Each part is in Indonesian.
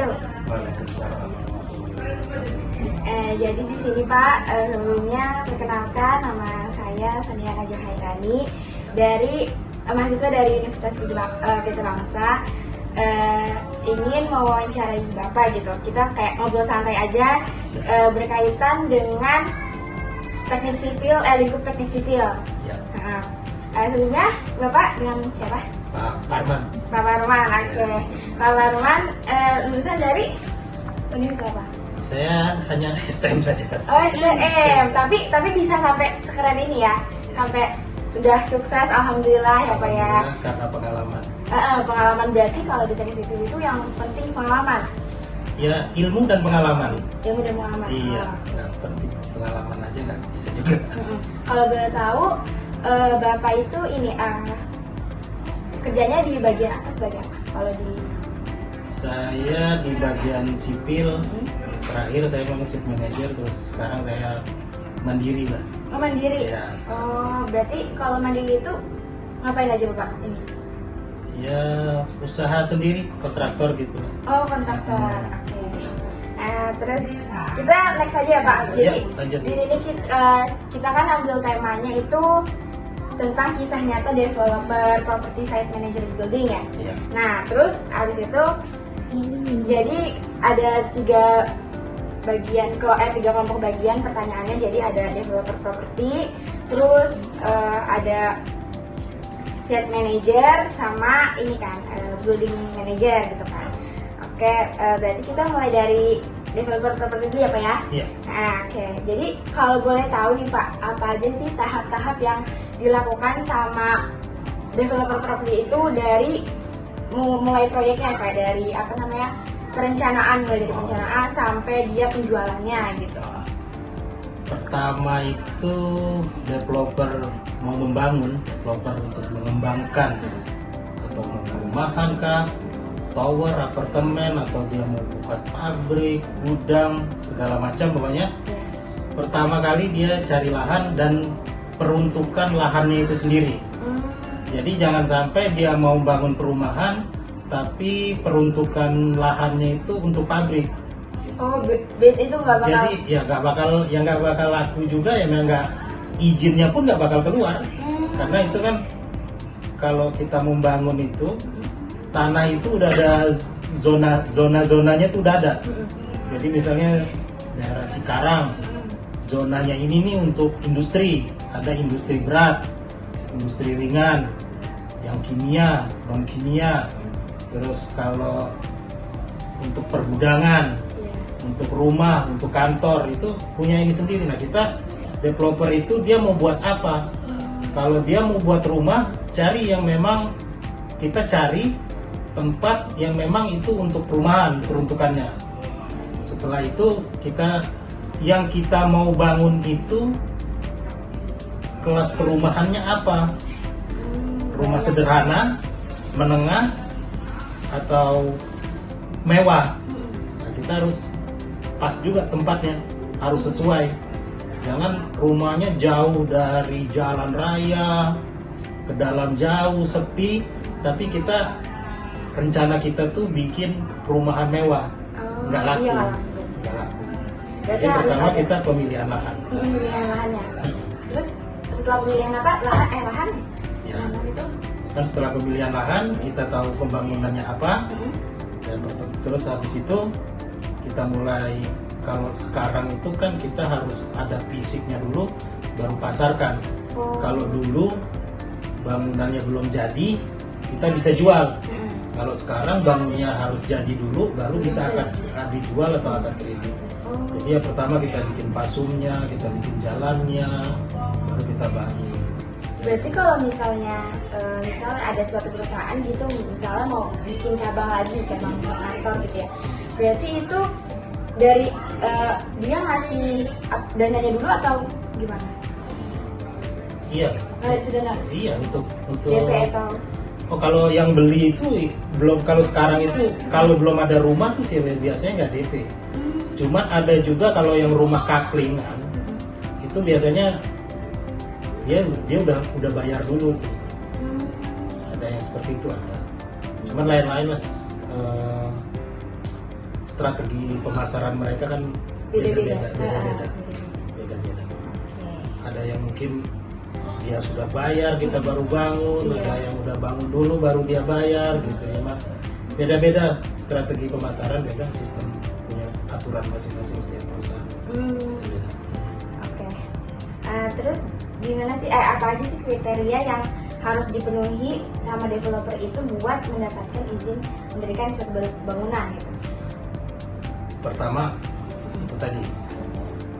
wabarakatuh. Waalaikumsalam. Jadi di sini Pak, sebelumnya perkenalkan nama saya Sania Raja Hairani dari mahasiswa dari Universitas Gede Bangsa. Ingin mewawancarai Bapak gitu. Kita kayak ngobrol santai aja berkaitan dengan teknik sipil, lingkup teknik sipil. Ya. Sebelumnya Bapak dengan siapa? Pak Arman. Pak Parman, oke. Pak Parman lulusan dari universitas apa? Saya hanya STM saja. Oh STM, tapi bisa sampai sekeren ini ya, sampai sudah sukses, alhamdulillah ya Pak ya. Karena pengalaman. Pengalaman berarti kalau di teknik sipil itu yang penting pengalaman. Ya, ilmu dan pengalaman. Ilmu dan pengalaman. Iya, Oh. nah, penting pengalaman aja nggak bisa juga. Kalau boleh tahu, Bapak itu ini kerjanya di bagian apa sebagai apa? Kalau di Saya di bagian sipil. Terakhir saya memang shift manager, terus sekarang saya mandiri lah. oh, mandiri. Iya, Oh, berarti kalau mandiri itu ngapain aja Bapak ini? Ya, usaha sendiri, kontraktor gitu lah. Oh, kontraktor. Oke. Terus kita next aja ya Pak. Jadi Ya, lanjut. di sini kita kan ambil temanya itu tentang kisah nyata developer property site manager building ya. Iya. Nah, terus abis itu jadi ada tiga kelompok bagian pertanyaannya. Jadi ada developer property, terus ada site manager sama ini kan building manager gitu kan. Oke, berarti kita mulai dari developer property dulu ya Pak ya? Iya. Nah, oke. Jadi kalau boleh tahu nih Pak, apa aja sih tahap-tahap yang dilakukan sama developer property itu dari mulai proyeknya, kayak dari perencanaan, mulai dari perencanaan sampai dia penjualannya gitu. Pertama itu developer mau membangun, developer untuk mengembangkan atau mau perumahan kah, tower, apartemen, atau dia mau buka pabrik, gudang, segala macam pokoknya. Pertama kali dia cari lahan dan peruntukan lahannya itu sendiri. Jadi jangan sampai dia mau bangun perumahan tapi peruntukan lahannya itu untuk pabrik. Oh, bed itu nggak bakal. Jadi ya nggak bakal laku juga, ya nggak, izinnya pun nggak bakal keluar. Karena itu kan kalau kita membangun itu tanah itu udah ada zonanya tuh udah ada. Jadi misalnya daerah Cikarang, zonanya ini nih untuk industri, ada industri berat, industri ringan, yang kimia, non kimia. Terus kalau untuk pergudangan, untuk rumah, untuk kantor itu punya ini sendiri. Nah, kita developer itu dia mau buat apa? Kalau dia mau buat rumah, cari yang memang kita cari tempat yang memang itu untuk perumahan peruntukannya. Setelah itu yang kita mau bangun itu kelas perumahannya apa? Rumah sederhana, menengah, atau mewah. Nah, kita harus pas juga tempatnya, harus sesuai. Jangan rumahnya jauh dari jalan raya, ke dalam jauh, sepi, tapi rencana kita tuh bikin perumahan mewah. Nggak laku. Iya. Nggak laku. Berarti Jadi harus pertama ada kita pemilihan lahan. pemilihan lahannya. Terus setelah pemilihan lahan Ya. lahan itu Kan setelah pemilihan lahan kita tahu pembangunannya apa, dan terus habis itu kita mulai. Kalau sekarang itu kan kita harus ada fisiknya dulu baru pasarkan. Kalau dulu bangunannya belum jadi, kita bisa jual. Kalau sekarang bangunnya harus jadi dulu baru bisa akan dijual atau akan kredit. Jadi ya pertama kita bikin pasumnya, kita bikin jalannya, baru kita bangun. berarti kalau misalnya ada suatu perusahaan gitu, misalnya mau bikin cabang kantor gitu ya, berarti itu dari dia ngasih dananya dulu atau gimana? Iya. Ngasih dana Iya, untuk DP atau kalau yang beli itu belum, kalau sekarang itu kalau belum ada rumah tuh sih biasanya nggak DP. Cuman ada juga kalau yang rumah kaklingan itu biasanya dia udah bayar dulu tuh. Ada yang seperti itu ada. Cuman lain-lain lah. strategi pemasaran mereka kan Beda-beda. beda-beda. Ada yang mungkin dia sudah bayar, kita baru bangun, Iya. ada yang udah bangun dulu baru dia bayar gitu ya. Mak. Beda-beda strategi pemasaran, beda sistem, punya aturan masing-masing setiap perusahaan. Beda. Oke. Terus gimana sih? Apa aja sih kriteria yang harus dipenuhi sama developer itu buat mendapatkan izin mendirikan suatu bangunan gitu? Pertama itu tadi,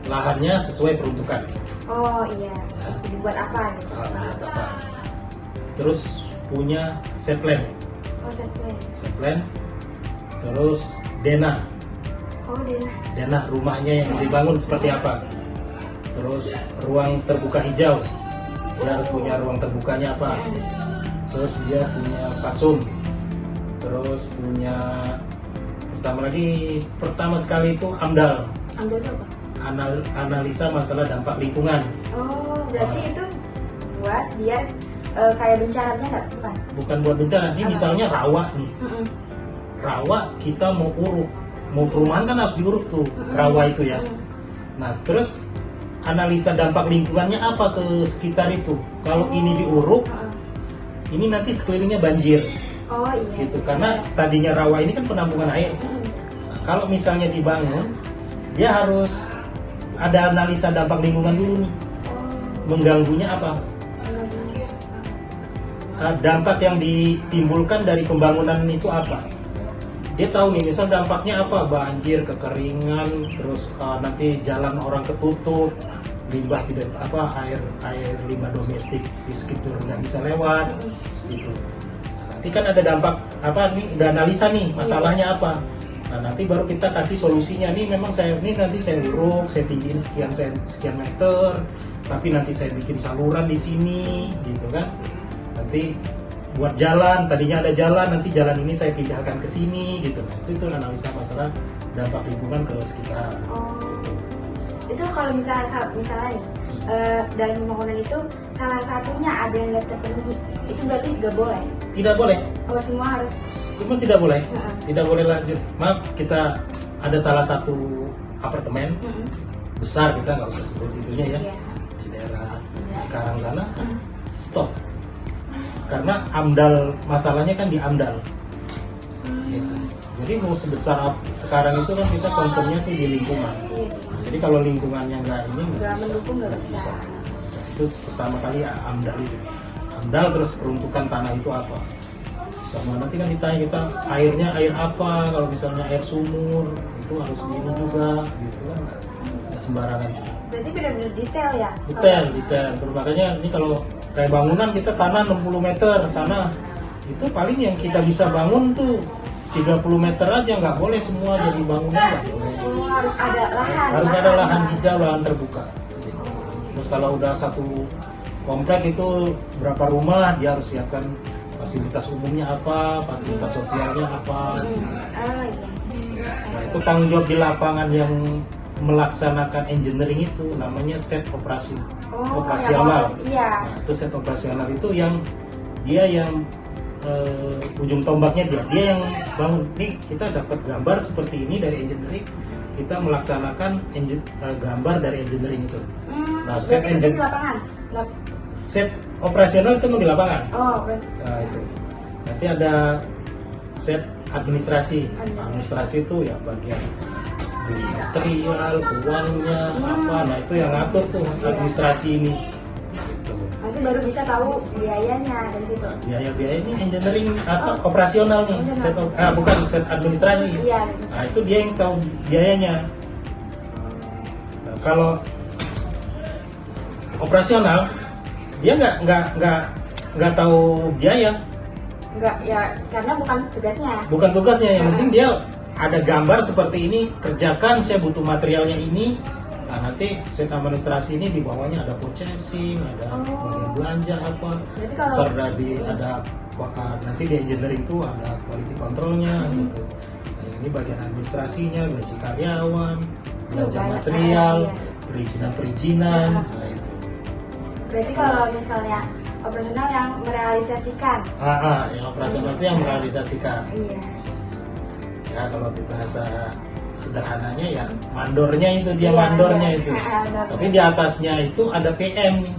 lahannya sesuai peruntukan. Oh iya. Ya. Dibuat apa gitu? Lihat apa. Terus punya set plan, Oh set plan. set plan. Terus dena, Oh dena. dena rumahnya yang dibangun seperti apa. Terus ruang terbuka hijau, dia harus punya ruang terbukanya apa. Terus dia punya pasum, terus punya pertama sekali itu AMDAL, Ambil itu apa? analisa masalah dampak lingkungan. Oh berarti itu buat biar kayak bencana bukan? Bukan buat bencana, ini Apa? misalnya rawa nih, Mm-mm. rawa kita mau uruk, mau perumahan kan harus diuruk tuh rawa itu ya. Nah terus analisa dampak lingkungannya apa ke sekitar itu. Kalau ini diuruk, ini nanti sekelilingnya banjir Oh iya. gitu, karena tadinya rawa ini kan penampungan air. Mm-mm. Kalau misalnya dibangun, dia harus ada analisa dampak lingkungan dulu nih, mengganggunya apa, dampak yang ditimbulkan dari pembangunan itu apa. Dia tahu nih, misal dampaknya apa, banjir, kekeringan, terus nanti jalan orang ketutup, limbah tidak air limbah domestik di sekitar nggak bisa lewat gitu. Nanti kan ada dampak apa nih, udah analisa nih masalahnya apa. Nah nanti baru kita kasih solusinya nih, memang nanti saya uruk, saya tinggiin sekian meter, tapi nanti saya bikin saluran di sini gitu kan. Nanti buat jalan, tadinya ada jalan, nanti jalan ini saya pindahkan ke sini gitu. Nah, itu analisa masalah dampak lingkungan ke sekitar. Oh. Gitu. Itu kalau misalnya nih dalam pembangunan itu salah satunya ada yang nggak terpenuhi, itu berarti nggak boleh. Tidak boleh, Oh semua harus. semua tidak boleh, Heeh. tidak boleh lanjut. Maaf, kita ada salah satu apartemen Mm-mm. besar, kita nggak usah sebut itunya ya, Iya. di daerah Karang sana, stop. Karena AMDAL, masalahnya kan di AMDAL. Gitu. Jadi mau sebesar sekarang itu kan kita concernnya tuh di lingkungan. Iya. Jadi kalau lingkungannya nggak Nggak mendukung, nggak bisa. Itu pertama kali ya, AMDAL itu. AMDAL terus peruntukan tanah itu apa? Sama nanti kan ditanya kita airnya air apa? Kalau misalnya air sumur itu harus gini juga, gitu kan nggak sembarangan juga. Berarti benar-benar detail ya? Detail. Terus makanya ini kalau kayak bangunan kita tanah 60 meter tanah itu paling yang kita bisa bangun tuh 30 meter aja, nggak boleh semua jadi bangunan, nggak boleh. Oh, harus ada lahan. Harus ada lahan hijau, lahan terbuka. Terus kalau udah satu komplek itu berapa rumah, dia harus siapkan fasilitas umumnya apa, fasilitas sosialnya apa. Ah iya. Nah, itu tanggung jawab di lapangan yang melaksanakan engineering itu namanya set operasi Oh, operasional. Iya. Nah, itu set operasional itu yang dia yang ujung tombaknya dia yang bangun. Nih kita dapat gambar seperti ini dari engineering, kita melaksanakan gambar dari engineering itu. Nah, set Berarti di lapangan. Set operasional itu di lapangan. Oh, berarti. Nah, itu nanti ada set administrasi. Administrasi itu ya bagian beli material, uangnya apa. Nah itu yang ngatur tuh administrasi ini. Gitu. Nanti baru bisa tahu biayanya dari situ. Biaya ini engineering apa operasional nih. Bukan set administrasi. Iya. Nah itu dia yang tahu biayanya. Nah, kalau operasional dia nggak tahu biaya. Enggak ya, karena bukan tugasnya. Bukan tugasnya, yang penting dia ada gambar seperti ini, kerjakan, saya butuh materialnya ini. Nah nanti set administrasi ini di bawahnya ada purchasing, ada bagian belanja apa. Berarti kalau ada nanti di engineering itu ada quality controlnya gitu. Nah, ini bagian administrasinya, gaji karyawan, belanja material, perizinan. Nah itu. Berarti kalau misalnya operasional yang merealisasikan. Yang operasional itu yang merealisasikan. Iya. Ya kalau di bahasa sederhananya ya mandornya itu dia Iya, mandornya iya. itu. Mandor. Tapi di atasnya itu ada PM nih.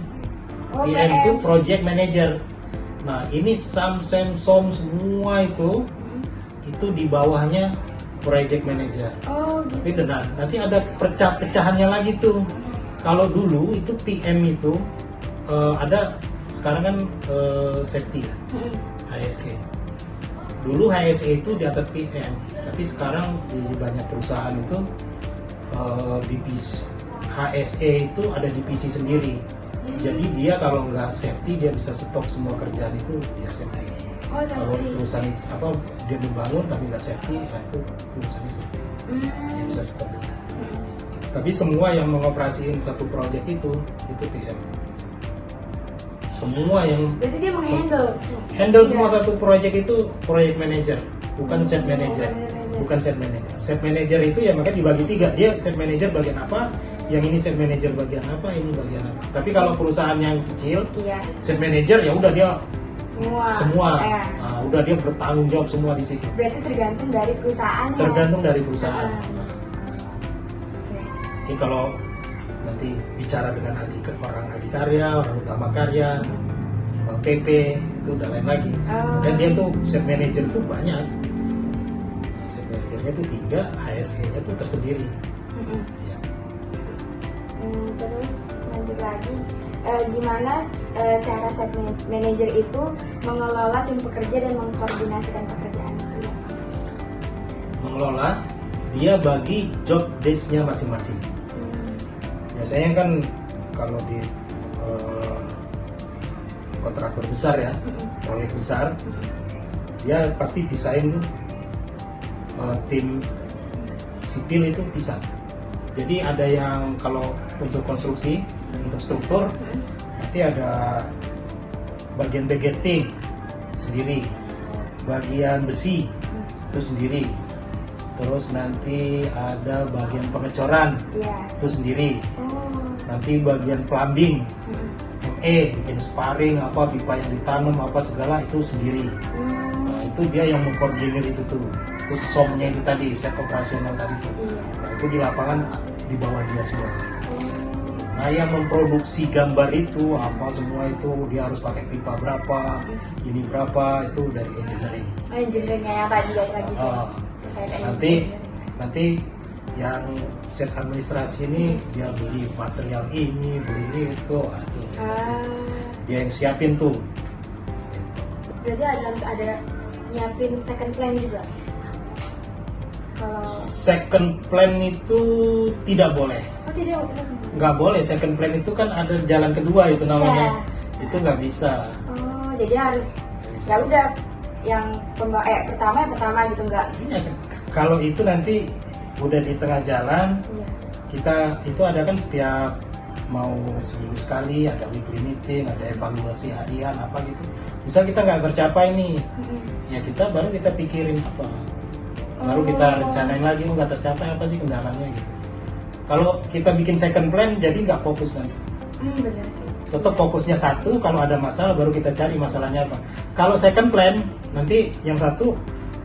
Oh, PM itu project manager. Nah ini SAM, SOM semua itu di bawahnya project manager. Oh Tapi gitu. nanti ada pecahannya lagi tuh. Kalau dulu itu PM itu ada sekarang kan safety ya, HSE. Dulu HSE itu di atas PM, tapi sekarang di banyak perusahaan itu divisi HSE itu ada divisi sendiri. Jadi dia kalau nggak safety dia bisa stop semua kerjaan itu dia safety. Oh Kalau safety. perusahaan apa dia membangun tapi nggak safety, nah itu perusahaan safety. Dia bisa stop. Tapi semua yang mengoperasiin satu proyek itu PM. Semua yang Berarti dia menghandle. handle semua Iya. satu proyek itu project manager, bukan set manager. manager. Bukan set manager. Set manager itu ya makanya dibagi tiga. Dia set manager bagian apa, yang ini set manager bagian apa, ini bagian apa. Tapi kalau perusahaan yang kecil, Iya. set manager ya udah dia Semua. Nah, udah dia bertanggung jawab semua di situ. Berarti tergantung dari perusahaannya. Tergantung dari perusahaan. Ah. Jadi kalau nanti bicara dengan orang adikarya, orang utama karya, PP itu udah lain lagi. Oh. Dan dia tuh set manager tuh banyak. Set managernya tuh 3, HSE-nya tuh tersendiri. Ya. Terus lanjut lagi, gimana cara set manager itu mengelola tim pekerja dan mengkoordinasikan pekerjaan itu? Mengelola, dia bagi job desk-nya masing-masing. Biasanya kan kalau di kontraktor besar ya, proyek besar, dia pasti pisahin tuh tim sipil itu pisah. Jadi ada yang kalau untuk konstruksi, untuk struktur, nanti ada bagian backcasting sendiri, bagian besi itu sendiri, terus nanti ada bagian pengecoran Iya. itu sendiri, Oh. nanti bagian plumbing, bikin sparring apa pipa yang ditanam apa segala itu sendiri. Nah, itu dia yang mengkoordinir itu tuh. Itu SOM-nya itu tadi, set operasional tadi tuh. Iya. Nah, itu di lapangan di bawah dia semua. Nah, yang memproduksi gambar itu apa semua itu dia harus pakai pipa berapa, ini berapa itu dari engineering. Oh, engineering-nya yang tadi balik lagi. Ah, Set nanti yang set administrasi ini dia beli material ini, beli itu, dia yang siapin tuh. Berarti harus ada nyiapin second plan juga. Kalau Second plan itu tidak boleh. tidak. Nggak boleh, second plan itu kan ada jalan kedua itu namanya. Itu nggak bisa. Oh, jadi harus ya udah yang pertama gitu enggak. Iya, kalau itu nanti udah di tengah jalan, Iya. kita itu ada kan setiap mau seminggu sekali ada weekly meeting, ada evaluasi harian apa gitu. Bisa kita nggak tercapai nih, ya baru kita pikirin apa, baru kita rencanain lagi nggak tercapai apa sih kendalanya gitu. Kalau kita bikin second plan jadi nggak fokus nanti. Benar sih. Tetap fokusnya satu, kalau ada masalah baru kita cari masalahnya apa. Kalau second plan nanti yang satu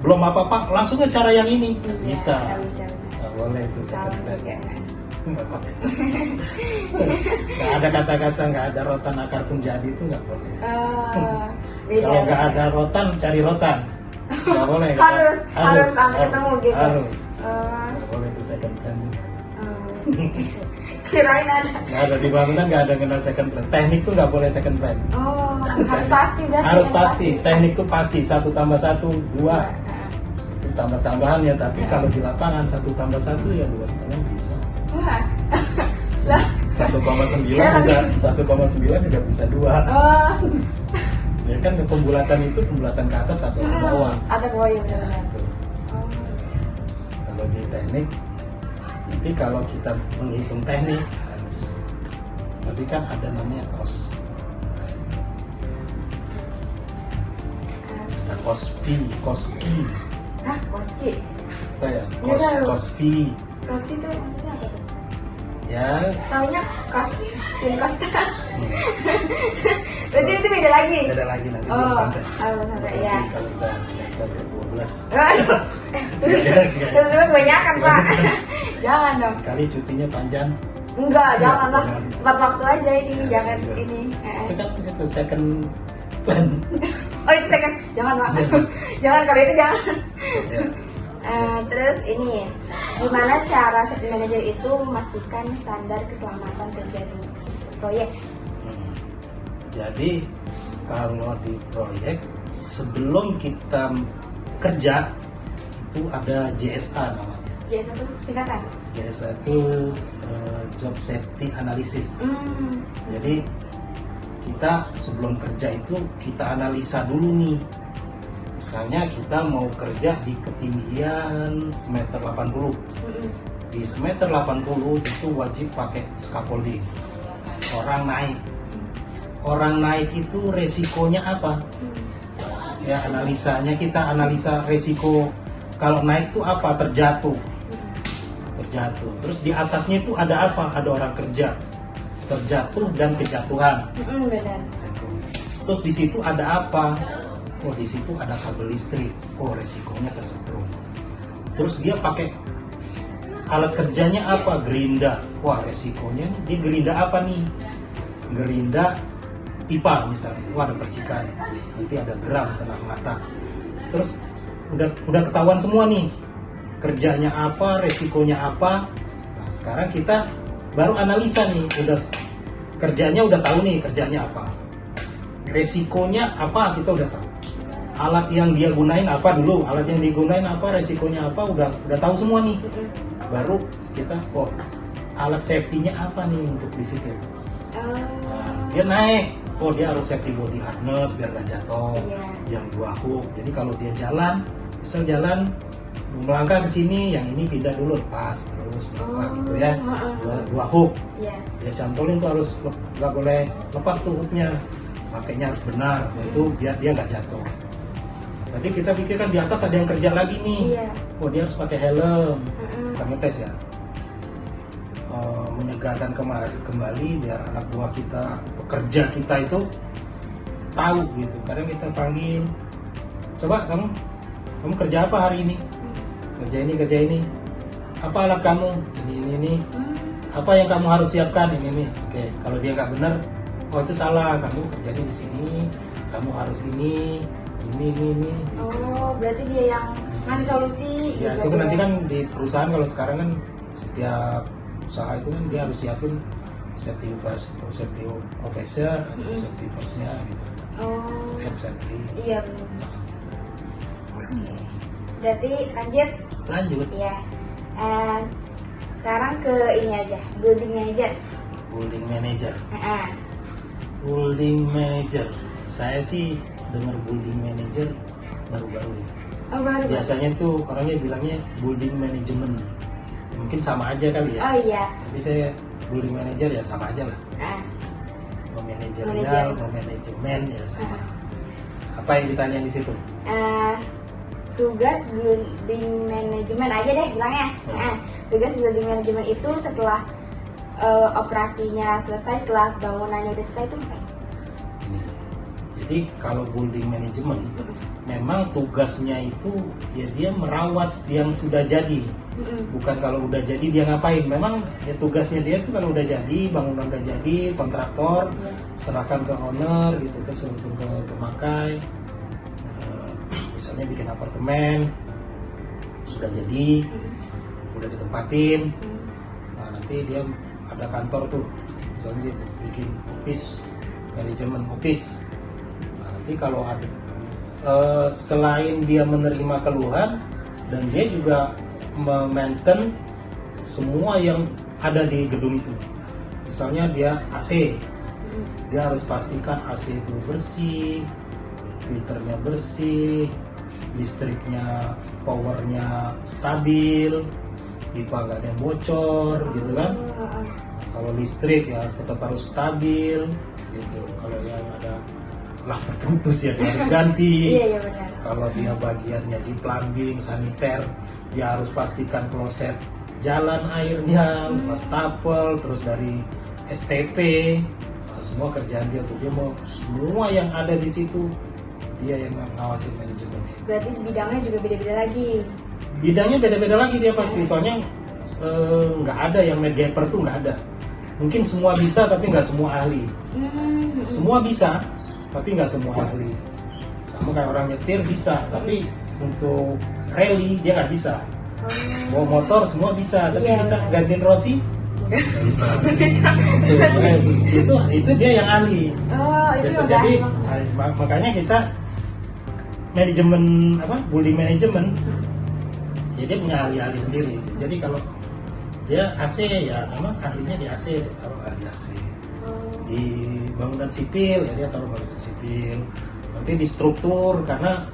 belum apa-apa langsung ke cara yang ini bisa. Nggak boleh itu second plan. Nggak boleh. Nggak ada kata-kata nggak ada rotan akar pun jadi itu nggak boleh. Kalau nggak ada rotan cari rotan. Nggak boleh. harus sampai ketemu gitu. Harus. Nggak boleh itu second plan. Kirain ada. Nggak ada di bangunan nggak ada kenal second plan. Teknik tuh nggak boleh second plan. Oh, harus pasti berarti. Harus pasti. Teknik tuh pasti 1 tambah 1 2. Itu tambah-tambahan ya. Tapi kalau di lapangan 1 tambah 1 ya 2,5 bisa. Wah. 1,9 bisa 1,9 juga bisa 2. Oh. Ya kan pembulatan itu pembulatan ke atas atau ke bawah. Atau bawah ya benar-benar. Gitu. Kalau di teknik, tapi kalau kita menghitung teknik harus. Tapi kan ada namanya cost. Ada cost fee, cost key. Hah, koski? Apa ya? Nggak tahu. Cost fee. Koski itu maksudnya apa tuh? Ya. Taunya Sin Costa. Berarti itu beda lagi. Beda lagi nanti Oh, belum sampai. belum sampai ya. Nanti kalau udah semester 12. Terus kebanyakan Pak. Jangan dong. Kali cutinya panjang. Enggak, jangan lah. Jangan. Tepat waktu aja ini, jangan Iya. ini. Itu kan itu second plan. Oh itu second, jangan Pak. Jangan kalau itu jangan. Ya. Terus ini, gimana cara safety manager itu memastikan standar keselamatan kerja di proyek? Jadi kalau di proyek sebelum kita kerja itu ada JSA namanya. JSA itu singkatan? JSA itu Job Safety Analysis. Jadi kita sebelum kerja itu kita analisa dulu nih. Misalnya kita mau kerja di ketinggian semeter 80. Di semeter 80 itu wajib pakai scaffolding. Orang naik itu resikonya apa? Ya analisanya kita analisa resiko kalau naik itu apa? Terjatuh. Terus di atasnya itu ada apa? Ada orang kerja terjatuh dan kejatuhan. Benar. Terus di situ ada apa? Oh di situ ada kabel listrik. Oh resikonya kesetrum. Terus dia pakai alat kerjanya apa? Gerinda. Wah resikonya dia gerinda apa nih? Gerinda pipa misalnya. Wah ada percikan. Nanti ada geram kena mata. Terus udah ketahuan semua nih. Kerjanya apa? Resikonya apa? Nah sekarang kita baru analisa nih. Kerjanya udah tahu nih kerjanya apa. Resikonya apa kita udah tahu. Alat yang dia gunain apa dulu, alat yang digunain apa, resikonya apa, udah tahu semua nih. Baru kita alat safety-nya apa nih untuk di situ. Nah, dia naik, dia harus safety body harness biar gak jatuh. Yang 2 hook. Jadi kalau dia misal jalan melangkah ke sini, yang ini pindah dulu lepas terus gitu ya. 2 hook. Dia cantolin tuh harus nggak boleh lepas tuh hooknya. Makanya harus benar, itu biar dia nggak jatuh. Tadi kita pikirkan di atas ada yang kerja lagi nih. Dia harus pakai helm. Kita ngetes ya. Menyegarkan kembali biar anak buah kita, pekerja kita itu tahu gitu. Kadang kita panggil, coba kamu kerja apa hari ini? Kerja ini. Apa alat kamu? Ini. Apa yang kamu harus siapkan? Ini. Oke, kalau dia nggak benar, itu salah. Kamu kerjanya di sini. Kamu harus ini. Gitu. Berarti dia yang ngasih solusi. Ya itu kan nanti kan di perusahaan kalau sekarang kan setiap usaha itu kan dia harus siapin safety officer atau safety first-nya gitu. Head safety. Iya benar. Berarti lanjut. Iya. Sekarang ke ini aja, building manager. Building manager. Saya sih dengar building manager baru-baru ya. Baru. Biasanya tuh orangnya bilangnya building management. Mungkin sama aja kali ya. Iya. Tapi saya building manager ya sama aja lah. Mau manajerial, mau manajemen ya sama. Apa yang ditanya di situ? Tugas building management aja deh bilangnya. Tugas building management itu setelah operasinya selesai, setelah bangunannya udah selesai itu ngapain? Jadi kalau building management memang tugasnya itu ya dia merawat yang sudah jadi. Bukan kalau udah jadi dia ngapain. Memang ya tugasnya dia itu kalau udah jadi, bangunan udah jadi, kontraktor serahkan ke owner gitu, terus langsung ke pemakai. Misalnya bikin apartemen sudah jadi, udah ditempatin. Nah nanti dia ada kantor tuh, misalnya dia bikin office, manajemen office. Nanti kalau ada selain dia menerima keluhan dan dia juga memaintain semua yang ada di gedung itu. Misalnya dia AC, dia harus pastikan AC itu bersih, filternya bersih, listriknya, powernya stabil, pipa nggak ada yang bocor gitu kan. Kalau listrik ya tetap harus stabil gitu. Kalau yang ada terputus ya dia harus ganti. Iya benar. Kalau dia bagiannya di plumbing, saniter, dia harus pastikan kloset jalan airnya, wastafel, terus dari STP, semua kerjaan dia tuh. Dia mau semua yang ada di situ dia yang ngawasin manajemennya. Berarti bidangnya juga beda-beda lagi. Bidangnya beda-beda lagi dia pasti, soalnya nggak ada yang main gaper tuh, nggak ada. Mungkin semua bisa tapi nggak semua ahli. Semua bisa tapi nggak semua ahli. Sama kayak orang nyetir bisa, tapi untuk rally dia nggak bisa. Bawa motor semua bisa, tapi bisa gantiin Rossi nggak bisa. itu dia yang ahli. Itu Gitu. Jadi makanya kita manajemen building manajemen, ya dia punya ahli-ahli sendiri. Jadi kalau dia AC ya memang ahlinya di AC, dia taruh ahli AC. Di bangunan sipil ya dia taruh bangunan sipil. Nanti di struktur, karena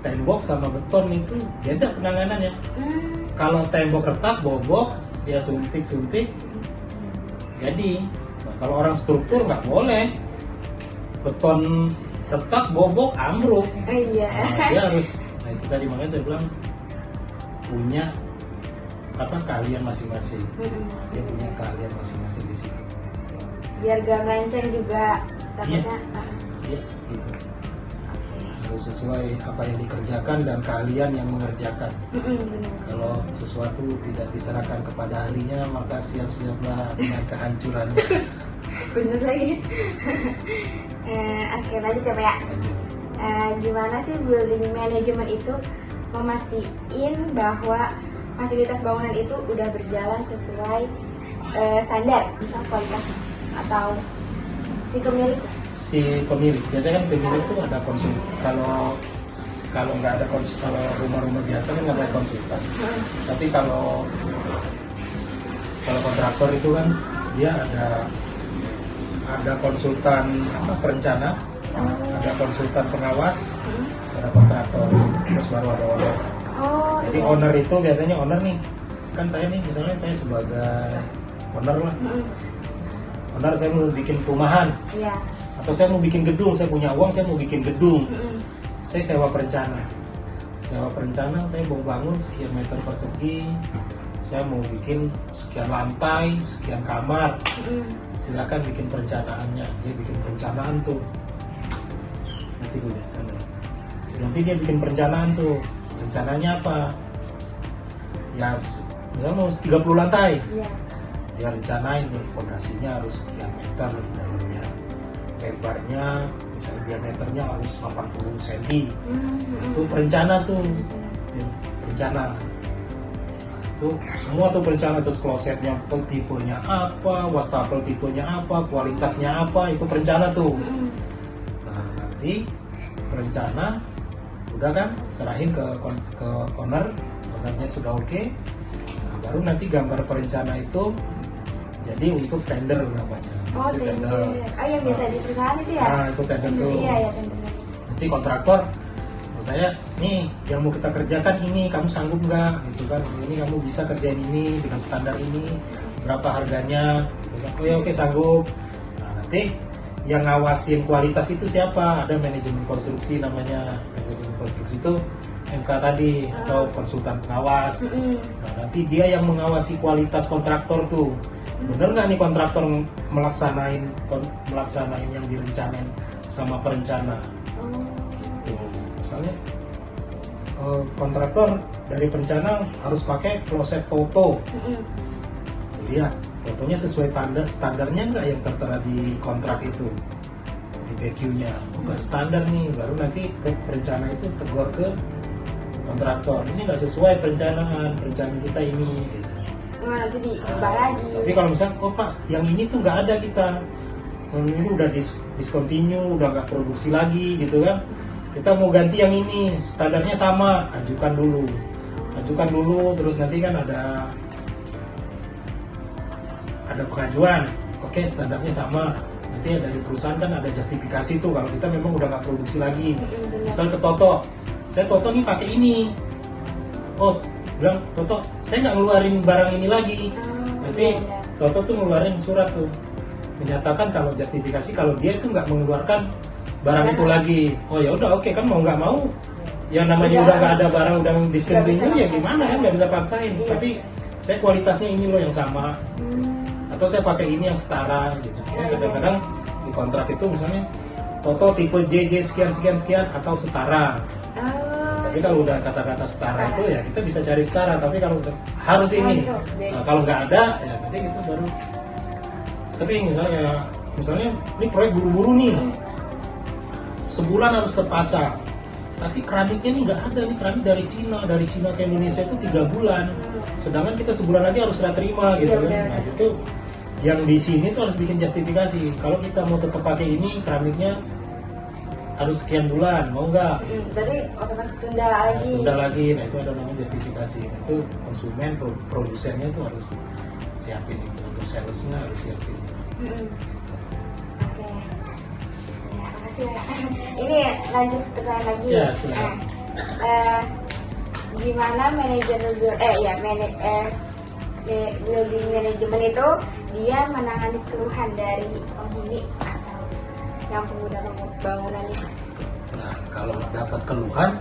tembok sama beton itu beda penanganannya. Kalau tembok retak bobok dia suntik jadi. Nah, kalau orang struktur nggak boleh, beton retak bobok ambruk. Iya. Nah, dia harus, nah itu tadi makanya saya bilang punya keahlian masing-masing. Dia punya keahlian masing-masing di situ. Biar gak melenceng juga takutnya. Iya, gitu. Harus sesuai apa yang dikerjakan dan keahlian yang mengerjakan. Kalau sesuatu tidak diserahkan kepada ahlinya, maka siap-siaplah dengan kehancurannya. Bener lagi. Oke, lanjut ya Pak ya. Gimana sih building management itu memastikan bahwa fasilitas bangunan itu udah berjalan sesuai standar, misal kualitas atau si pemilik. Biasanya kan pemilik itu ada konsultan. Kalau nggak ada konsultan, kalau rumah-rumah biasa kan nggak ada konsultan. Tapi kalau kontraktor itu kan dia ada konsultan perencana, ada konsultan pengawas, ada kontraktor, terus baru ada owner. Jadi owner itu biasanya owner nih, kan saya nih misalnya saya sebagai owner lah. Owner saya mau bikin perumahan, atau saya mau bikin gedung, saya punya uang, saya mau bikin gedung. Saya sewa perencana, saya mau bangun sekian meter persegi, saya mau bikin sekian lantai, sekian kamar. Silakan bikin perencanaannya. Dia bikin perencanaan tuh. Nanti dia bikin perencanaan tuh. Rencananya apa? Ya, misalnya mau 30 lantai. Dia rencanain nih, fondasinya harus sekian meter dalamnya. Lebarnya, misalnya diameternya harus 80 cm. Itu perencana tuh. Perencana. Itu semua tuh perencana, terus klosetnya tipenya apa, wastafel tipenya apa, kualitasnya apa, itu perencana tuh. Nah nanti perencana udah kan serahin ke ownernya sudah oke. Nah, baru nanti gambar perencana itu jadi untuk tender namanya. Tender. Yang biasa di perusahaan itu ya? Nah itu tender tuh. Iya, tender. Nanti kontraktor, saya nih yang mau kita kerjakan ini, kamu sanggup nggak gitu kan, ini kamu bisa kerjain ini dengan standar ini, berapa harganya gitu kan. Oke sanggup. Nah, nanti yang ngawasin kualitas itu siapa? Ada manajemen konstruksi namanya. Manajemen konstruksi itu MK tadi atau konsultan pengawas. Nah, nanti dia yang mengawasi kualitas kontraktor tuh, bener nggak nih kontraktor melaksanain yang direncanain sama perencana. Misalnya kontraktor dari perencana harus pakai kloset Toto. Lihat, Totonya sesuai standarnya nggak yang tertera di kontrak itu, di BQ-nya. Bukan standar nih, baru nanti ke perencana itu tegur ke kontraktor. Ini nggak sesuai perencanaan kita ini. Nanti diubah lagi. Tapi kalau misalnya, Pak, yang ini tuh nggak ada kita. Ini udah discontinue, udah nggak produksi lagi gitu kan. Kita mau ganti yang ini, standarnya sama, ajukan dulu, terus nanti kan ada pengajuan, oke standarnya sama, nanti dari perusahaan kan ada justifikasi tuh kalau kita memang udah nggak produksi lagi. Misal ke Toto, saya Toto nih pakai ini, bilang Toto, saya nggak ngeluarin barang ini lagi, nanti Toto tuh ngeluarin surat tuh menyatakan kalau justifikasi kalau dia itu nggak mengeluarkan barang itu lagi. Oh ya udah oke, kan mau nggak mau yang namanya udah nggak ada barang, udah discontinue ya gimana kan, nggak bisa paksain. Tapi saya kualitasnya ini loh yang sama, atau saya pakai ini yang setara gitu. Kadang-kadang di kontrak itu misalnya foto tipe JJ sekian atau setara. Tapi kalau udah kata-kata setara itu ya kita bisa cari setara, tapi kalau harus ini, nah, kalau nggak ada ya nanti kita baru sering misalnya ini proyek buru-buru nih, sebulan harus terpasang, tapi keramiknya ini nggak ada, nih keramik dari Cina ke Indonesia itu 3 bulan, sedangkan kita sebulan lagi harus serah terima gitu kan. Nah itu yang di sini tuh harus bikin justifikasi, kalau kita mau tetap pakai ini keramiknya harus sekian bulan, mau nggak? Berarti otomatis tunda lagi. Nah itu ada namanya justifikasi. Nah, itu konsumen, produsennya tuh harus siapin itu, untuk salesnya harus siapin. Oke. Ya, makasih ya. Ini lanjut pertanyaan lagi. Ya, silakan. Gimana building manajemen itu dia menangani keluhan dari penghuni atau yang pengguna bangunan itu? Nah, kalau dapat keluhan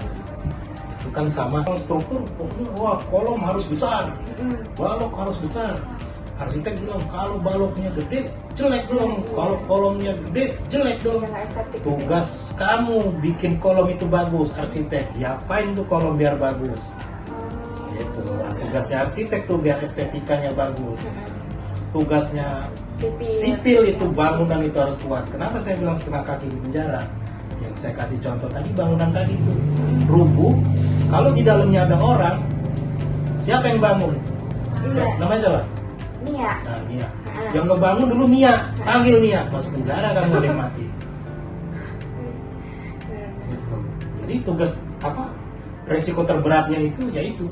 itu kan sama struktur, pokoknya wah kolom harus besar, balok harus besar. Arsitek bilang kalau baloknya gede jelek dong, kalau kolomnya gede jelek dong. Tugas kamu bikin kolom itu bagus, arsitek. Diapain tuh kolom biar bagus? Gitu. Nah, tugasnya arsitek tuh biar estetikanya bagus. Tugasnya sipil itu bangunan itu harus kuat. Kenapa saya bilang setengah kaki di penjara? Yang saya kasih contoh tadi, bangunan tadi itu rubuh. Kalau di dalamnya ada orang, siapa yang bangun? Namanya siapa? Nia. Nah, Nia. Yang ngebangun dulu Nia, panggil Nia, masuk penjara kamu udah mati. Gitu. Jadi tugas resiko terberatnya itu yaitu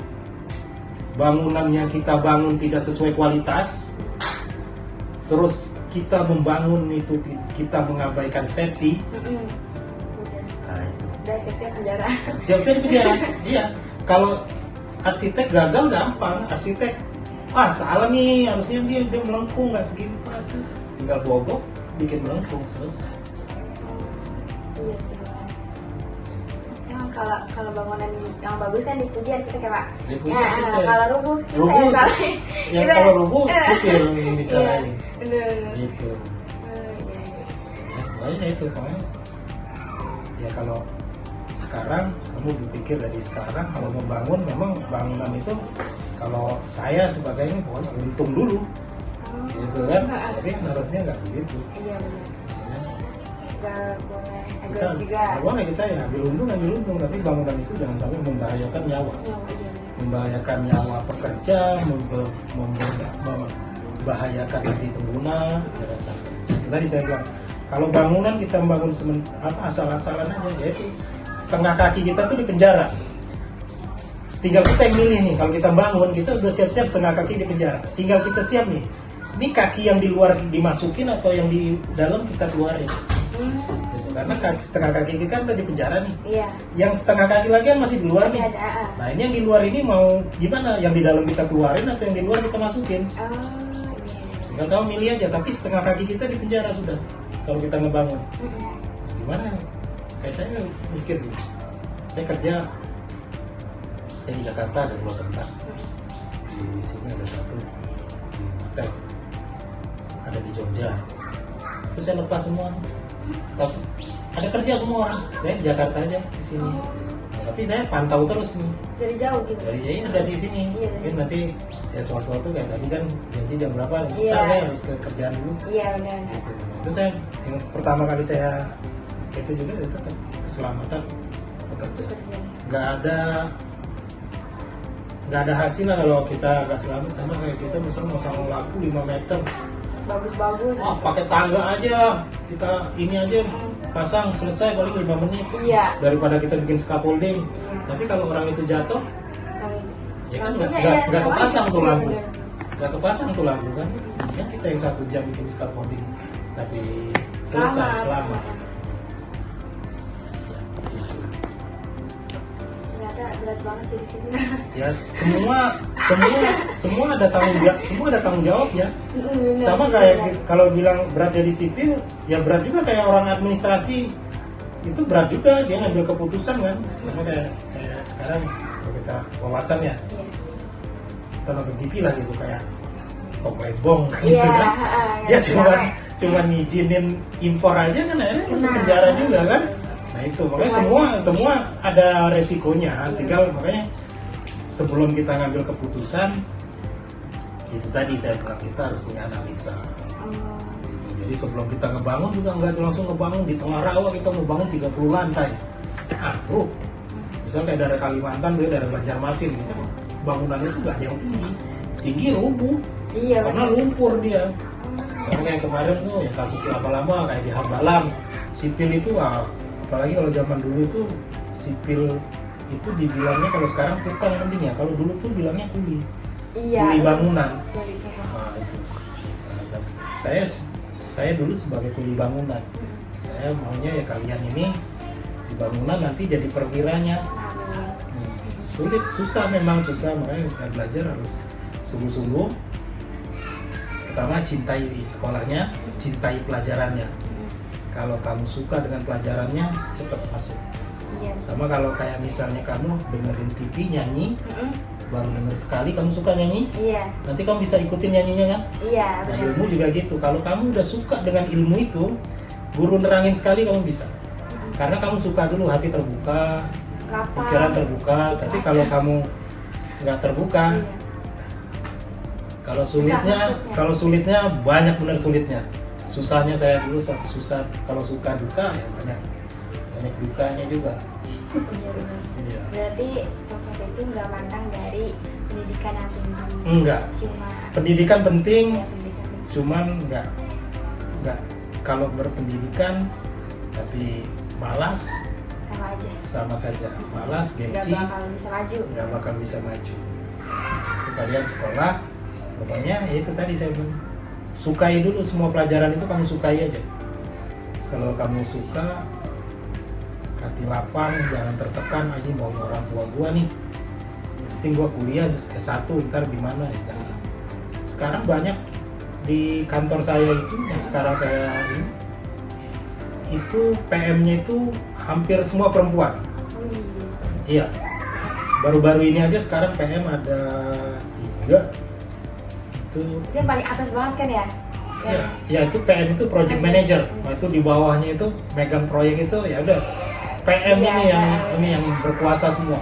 bangunan yang kita bangun tidak sesuai kualitas, terus kita membangun itu kita mengabaikan safety. Nah, itu. Udah siap-siap penjara. Siap-siap di penjara. Iya. Kalau arsitek gagal gampang, arsitek salah nih, harusnya dia melengkung nggak segini, tinggal bobok bikin melengkung, selesai. Iya sih. Emang kalau bangunan yang bagus kan dipuji arsitek ya Pak? Dipuji ya, arsitek. Kalau rubuh kalau rubuh sipil yang bisa ini. Bener. Gitu. Pokoknya itu pokoknya. Ya kalau sekarang kamu berpikir dari sekarang kalau membangun, memang bangunan itu kalau saya sebagainya pokoknya untung dulu, gitu kan? Tapi harusnya nggak begitu. Iya benar. Nggak boleh Kita egois juga. nggak boleh kita ya ambil untung, tapi bangunan itu jangan sampai membahayakan nyawa, membahayakan nyawa pekerja, membahayakan hati pengguna, jangan sampai. Tadi saya bilang kalau bangunan kita membangun asal-asalan aja, yaitu setengah kaki kita tuh di penjara. Tinggal kita yang milih nih, kalau kita bangun, kita sudah siap-siap setengah kaki di penjara. Tinggal kita siap nih, ini kaki yang di luar dimasukin atau yang di dalam kita keluarin. Gitu. Karena setengah kaki kita udah di penjara nih. Iya. Yang setengah kaki lagi kan masih di luar nih. Ada. Nah ini yang di luar ini mau gimana? Yang di dalam kita keluarin atau yang di luar kita masukin? Iya. Tinggal kamu milih aja, tapi setengah kaki kita di penjara sudah. Kalau kita ngebangun. Gimana? Kayak saya mikir, saya kerja. Saya di Jakarta ada 2 tempat, di sini ada 1 di Matek, ada di Jogja. Terus saya lepas semua, tapi ada kerja semua orang. Saya di Jakarta aja di sini, tapi saya pantau terus nih. Dari jauh gitu. Dari sini. Iya. Mungkin nanti ya sewaktu-waktu kayak tadi kan janji jam berapa? Iya. Saya harus ke kerjaan dulu. Iya benar. Itu saya yang pertama kali saya itu juga itu tetap keselamatan pekerja. Nggak ada hasil lah kalau kita nggak selamat, sama kayak kita misalnya masang lampu 5 meter bagus pakai tangga aja, kita ini aja pasang selesai paling 5 menit. Iya. Daripada kita bikin scaffolding. Tapi kalau orang itu jatuh ya kan nggak kepasang tuh lampu, nggak kepasang tuh lampu kan. Ya kita yang 1 jam bikin scaffolding tapi selesai selamat. Berat banget di sini. Ya semua ada tanggung jawab ya. Sama kayak kalau bilang berat jadi sipil, ya berat juga kayak orang administrasi itu berat juga, dia ngambil keputusan kan. Sama kayak sekarang kalau kita wawasan ya. kita nonton TV lah gitu kayak Tom Lebong gitu Iya, kan. yang Ya rame. cuman ngizinin impor aja kan akhirnya masuk Nah. penjara juga kan. Nah itu makanya semua ada resikonya. Iya. Tinggal makanya sebelum kita ngambil keputusan itu tadi saya bilang kita harus punya analisa. Oh, Gitu. Jadi sebelum kita ngebangun juga nggak langsung ngebangun di tengah rawa kita mau bangun 30 lantai. Bro, misalnya kayak dari Kalimantan, dari Banjarmasin gitu, bangunannya itu nggak ada yang tinggi rubuh iya. karena lumpur dia. Soalnya kayak kemarin tuh yang kasus lama-lama kayak di Hambalang, sipil itu apalagi kalau zaman dulu itu sipil itu dibilangnya kalau sekarang tukang penting ya, kalau dulu tuh bilangnya kuli, Iya. kuli bangunan. Kuli bangunan. Nah, itu. Nah, saya dulu sebagai kuli bangunan, saya maunya ya kalian ini di bangunan nanti jadi perwiranya. Amin. Susah memang susah, makanya kita belajar harus sungguh-sungguh. Pertama cintai sekolahnya, cintai pelajarannya. Kalau kamu suka dengan pelajarannya, cepat masuk. Iya. Sama kalau kayak misalnya kamu dengerin TV nyanyi, Mm-mm. baru denger sekali kamu suka nyanyi, Iya. nanti kamu bisa ikutin nyanyinya kan? Iya. Nah Benar. ilmu juga gitu, kalau kamu udah suka dengan ilmu itu, guru nerangin sekali kamu bisa. Karena kamu suka dulu, hati terbuka, Lapang. pikiran terbuka. Tapi Ikhlas. kalau kamu nggak terbuka, Iya. kalau masuknya. sulitnya banyak benar sulitnya. Susahnya saya dulu susah. Kalau suka duka ya banyak dukanya juga. Iya, benar. Iya. Berarti sukses itu nggak mandang dari pendidikan yang tinggi. Enggak. Cuma Pendidikan penting, ya, pendidikan tinggi. cuman nggak kalau berpendidikan tapi malas Sama aja. sama saja. Malas, Nggak gengsi, bakal bisa maju. nggak bakal bisa maju. Itu kalian sekolah, pokoknya ya itu tadi saya bilang, sukai dulu semua pelajaran itu, kamu sukai aja. Kalau kamu suka, hati lapang, jangan tertekan, ini mau orang tua gua nih, yang penting gua kuliah S1 ntar gimana ya. Jangan. Sekarang banyak di kantor saya itu yang sekarang saya ini, itu PM-nya itu hampir semua perempuan. Wih. Iya. Baru-baru ini aja sekarang PM ada 3. Itu Itu yang paling atas banget kan ya? ya itu PM itu project manager. Nah, itu di bawahnya itu megang proyek itu ya udah PM Iya, ini yang berkuasa semua.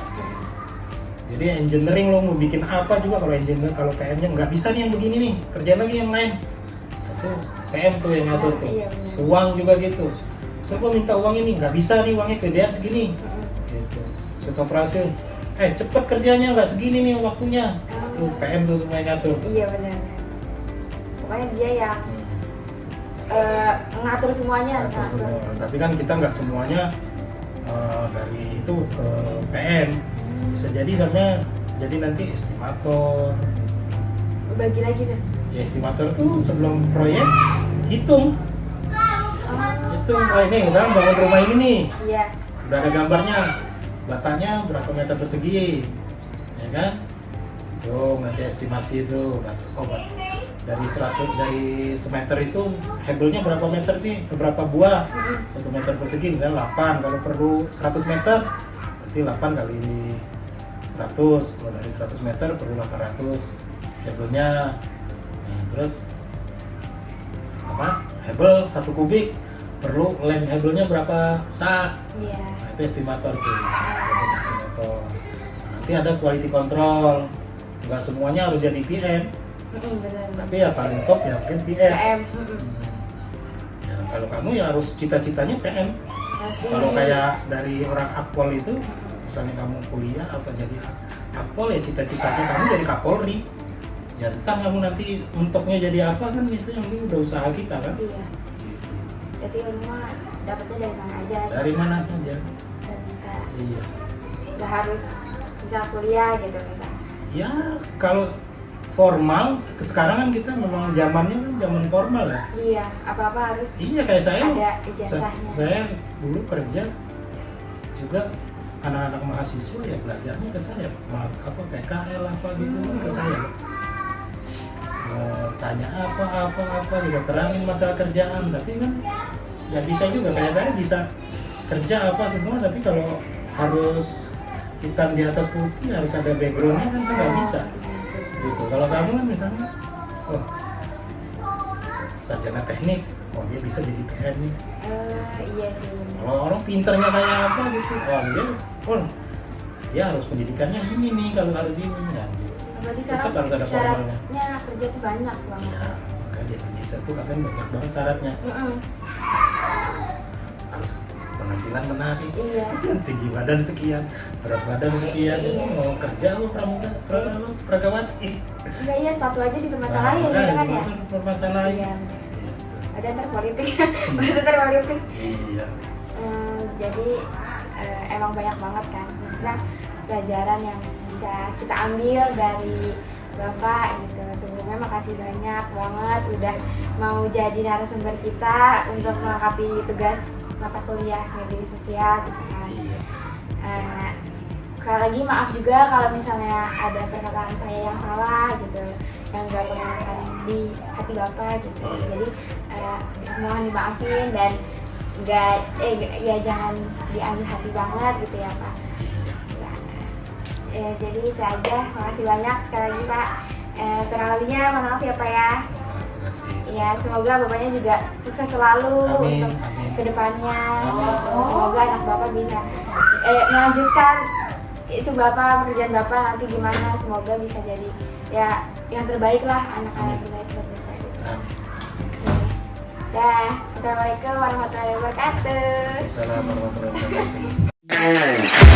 Jadi engineering lo mau bikin apa juga kalau engineer, kalau PM-nya nggak bisa nih yang begini nih, kerjain lagi yang lain. Nah, itu PM tuh yang ngatur tuh. Iya, benar. Uang juga gitu. Saya gua minta uang ini, nggak bisa nih uangnya kegedean segini. Gitu. Set operasi, cepet kerjanya nggak segini nih waktunya. Tuh PM tuh semua yang ngatur. Iya benar. Pokoknya dia yang ngatur semuanya. Ngatur semua. Tapi kan kita nggak semuanya dari itu ke PM. Bisa jadi sama jadi nanti estimator. Bagi lagi tuh. Ya estimator tuh sebelum proyek hitung. Hitung, ini misalnya bangun rumah ini nih, Iya. udah ada gambarnya, batanya berapa meter persegi, ya kan? Tuh nanti estimasi itu, dari semeter itu hebelnya berapa meter sih, berapa buah, 1 meter persegi misalnya 8, kalau perlu 100 meter, berarti 8 kali 100, kalau dari 100 meter perlu 800 hebelnya. Nah, terus hebel 1 kubik perlu lem hebelnya berapa sak. Iya. Nah, itu estimator tuh. Estimator. Nanti ada quality control. Nggak semuanya harus jadi PM. Benar. Tapi ya paling top ya mungkin PM. PM. Ya, kalau kamu ya harus cita-citanya PM. Pasti. Kalau kayak dari orang Akpol itu, misalnya kamu kuliah atau jadi Akpol ya cita-citanya kamu jadi Kapolri. Ya entah kamu nanti mentoknya jadi apa kan itu yang penting udah usaha kita kan. Iya. Jadi ilmu mah dapetnya dari mana aja. Dari mana saja. Dan bisa. Iya. Nggak harus bisa kuliah gitu kita. Ya kalau formal sekarang kan kita memang zamannya kan zaman formal ya. Iya. Apa-apa harus. Iya kayak saya. Ada ijazahnya. Saya dulu kerja juga anak-anak mahasiswa ya belajarnya ke saya, apa PKL apa gitu ke saya. Tanya apa juga terangin masalah kerjaan, tapi kan nggak bisa juga kayak saya bisa kerja apa semua, tapi kalau harus hitam di atas putih harus ada backgroundnya kan nggak bisa. gitu. Kalau kamu kan misalnya, oh sarjana teknik, oh dia bisa jadi TM nih. Iya sih benar. Kalau orang pinternya kayak apa gitu, oh dia harus pendidikannya ini nih, kalau harus ini ya. Gitu. Berarti Tetap sekarang harus ada formalnya. syaratnya kerja tuh banyak banget. Ya, kan di Indonesia tuh katanya banyak banget syaratnya. Harus penampilan menarik, Iya. tinggi badan sekian, berat badan sekian, Iya. mau kerja lo pragawati. Enggak, iya sepatu aja dipermasalahin gitu kan ya. Permasalahan. Iya. Gitu. Ada ntar politik, ntar politik. Iya. Jadi emang banyak banget kan, maksudnya pelajaran yang bisa kita ambil dari Bapak gitu. Sebelumnya makasih banyak banget udah mau jadi narasumber kita untuk melengkapi tugas mata kuliah media sosial gitu kan. Iya. Sekali lagi maaf juga kalau misalnya ada perkataan saya yang salah gitu, yang gak mengenakan di hati Bapak gitu. Jadi mohon dimaafin dan ya jangan diambil hati banget gitu ya Pak. Jadi itu aja, makasih banyak sekali lagi Pak. Kurang lebihnya mohon maaf ya Pak ya. Ya semoga Bapaknya juga sukses selalu untuk kedepannya. Semoga anak Bapak bisa melanjutkan itu Bapak, pekerjaan Bapak nanti gimana, semoga bisa jadi ya yang terbaik lah, anak-anak terbaik buat Bapak. Dah, assalamualaikum warahmatullahi wabarakatuh. Assalamualaikum warahmatullahi wabarakatuh.